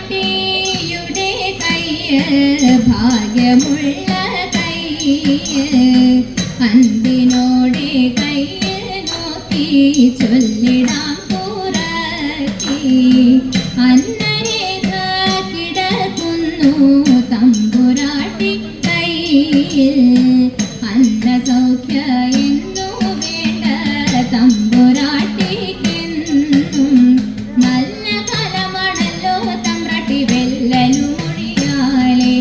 തമ്പുരാട്ടിയുടെ കയ്യ് ഭാഗ്യമുള്ള കയ്യ് അന്തിനോടെ കയ്യ് നോക്കി ചൊല്ലിടാം പുറത്തി അന്നരേഖ കിടക്കുന്നു തമ്പുരാട്ടി കയ്യിൽ അന്നസൗഖ്യ എന്നു വേണ്ട തമ്പുരാട്ടിക്കെന്നും നല്ല കലമാണല്ലോ തമ്പ്രാട്ടി വെല്ലലൂണിയാളെ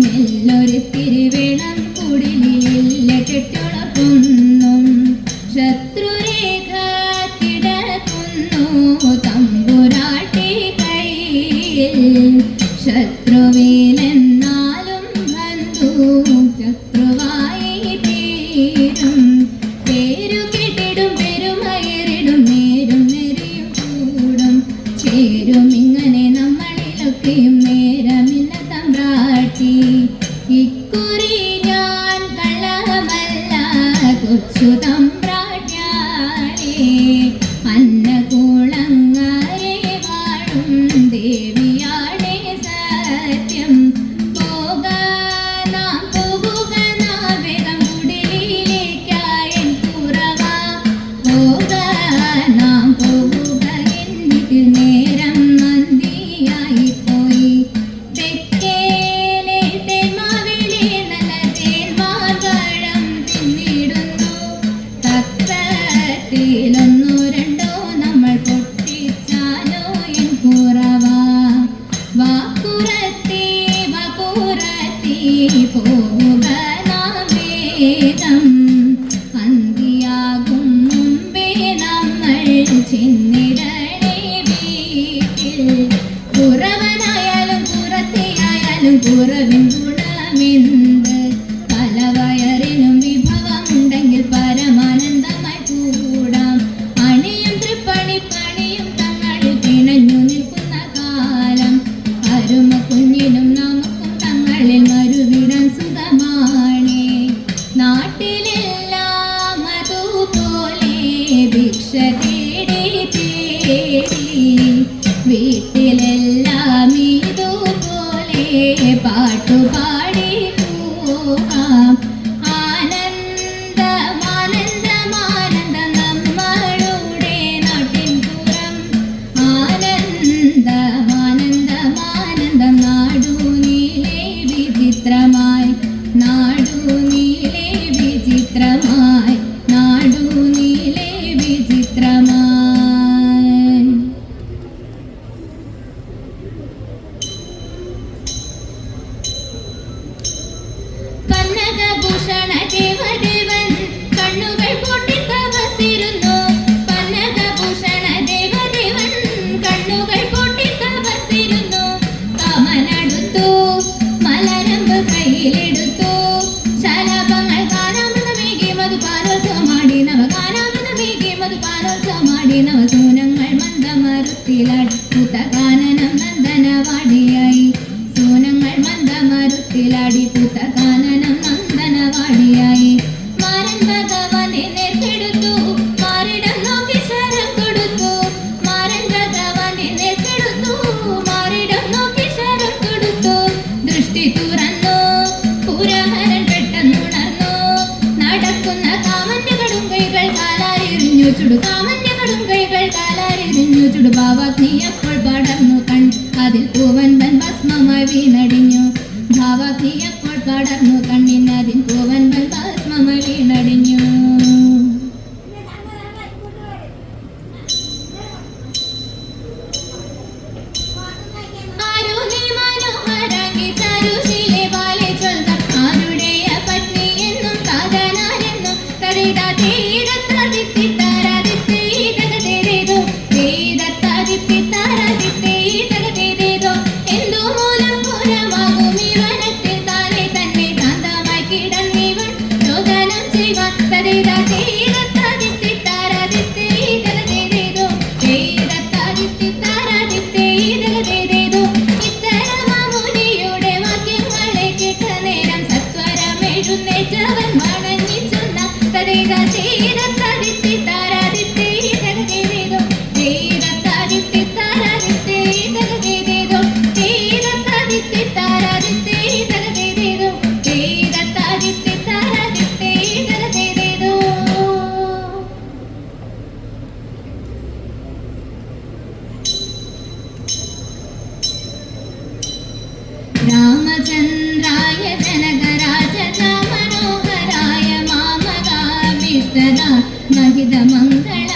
നെല്ലൊരുത്തിരി വേണം കുടിലില്ല കെട്ടുളപ്പൊന്നും ശത്രുരേഖ കിടക്കുന്നു തമ്പുരാട്ടി കയ്യിൽ ശത്രുവിലെന്നാലും ബന്ധു ശത്രുവായി തീരും പേരു കെട്ടിടും പെരുമയറിടും നേരും നെറിയും കൂടും ചേരും ഇങ്ങനെ നമ്മളിലൊക്കെയും നേരമില്ല തമ്പ്രാട്ടി ഇക്കുറി ഞാൻ കള്ളമല്ല കൊച്ചു തമ്പ്രാട്ടിയാളെ അന്നകൂളങ്ങരെ വാഴും ദേവിയാളെ സത്യം പോക നാം പോകുക നാം വേഗം കുടിലിലേക്കായി കുറവ പോക നാം പോകുക എന്നിട്ട് നേരം മന്തിയായി പോയി തെക്കേലെ തേന്മാവിലെ നല്ല തേന്മാർവഴം തിന്നിടുന്നു തക്കത്തിലൊന്നോ രണ്ടോ നമ്മൾ പൊട്ടിച്ചാലോ എൻ കുറവ വാക്കുറത്തി വകുറത്തി പോവുക നാം വേഗം അന്തിയാകും മുമ്പേ നമ്മൾ ചെന്നിടണേ വീട്ടിൽ കുറവനായാലും കുറത്തിയായാലും കുറവിൻ ഗുണമെന്ത് പലവയറിനും വിഭവമുണ്ടെങ്കിൽ പരമാനന്ദമായി കൂടാം അണിയും തൃപ്പണി പണിയും തങ്ങളിൽ പിണഞ്ഞു നിൽക്കുന്ന കാലം അരുമ കുഞ്ഞിനും നമുക്കും തങ്ങളിൽ മരുവിടാൻ സുഖമാണേ നാട്ടിലെല്ലാം അതുപോലെ ഭിക്ഷ തേടി തേടി വീട്ടിലെല്ലാം ഇതുപോലെ പാട്ടുപാടി പോകാം ആനന്ദമാനന്ദമാനന്ദം നമ്മളുടെ നാട്ടിൻ പുറം ആനന്ദമാനന്ദമാനന്ദം നാടുനീളെ വിചിത്രമായി നാടുനീളെ വിചിത്രമായി നാടുനീളെ വിചിത്രമായി പന്നകഭൂഷണ ദേവദേവൻ കണ്ണുകൾ പൊട്ടിത്തവസിരുന്നു പന്നകഭൂഷണ ദേവദേവൻ കണ്ണുകൾ പൊട്ടിത്തവസിരുന്നു കാമനടുത്തു മലരമ്പ് കയ്യിലെടുത്തു ശലഭങ്ങൾ കാനാമൃതമേകി മധുപാലോത്സവമാടി നവ കാനാമൃതമേകി മധുപാലോത്സവമാടി നവ സൂനങ്ങൾ മന്ദമരുത്തിലടുത്ത കാനനം നന്ദനവാടിയായി സൂനങ്ങൾ മന്ദമരുത്തിലടി പൂത്ത കാനനം നന്ദനവാടിയായി മാരൻ ഭഗവാനെ നേർക്കെടുത്തു മാറിടം നോക്കി ശരം കൊടുത്തു മാരൻ ഭഗവാനെ നേർക്കെടുത്തു മാറിടം നോക്കി ശരം കൊടുത്തു ദൃഷ്ടി തുറന്നു പുരഹരൻ പെട്ടെന്നുണർന്നു നടക്കുന്ന കാമന്റെ കടുങ്കൈകൾ കാലാരിഞ്ഞു ചുടു കാമന്റെ കടുങ്കൈകൾ കാലാരിഞ്ഞു ചുടു ഭാവാഗ്നി അപ്പോൾ പടർന്നു കൺ അതിൽ പൂവൻ വൻ ഭസ്മമായി വീണടിഞ്ഞു ഭാവാഗ്നി അപ്പോൾ പടർന്നു കണ്ണിനതിൽ പൂവൻ വൻ ഭസ്മമായി വീണടിഞ്ഞു എഴുന്നേറ്റവൻ മണഞ്ഞി ചൊന്ന തരേക തീരത്താദിത്തി താരാദിത്തി തകതിരിതോ തീരത്താദിത്തി താര रामचन्द्राय जनकराज मनोहराय मामगाभीष्टदा महितमङ्गल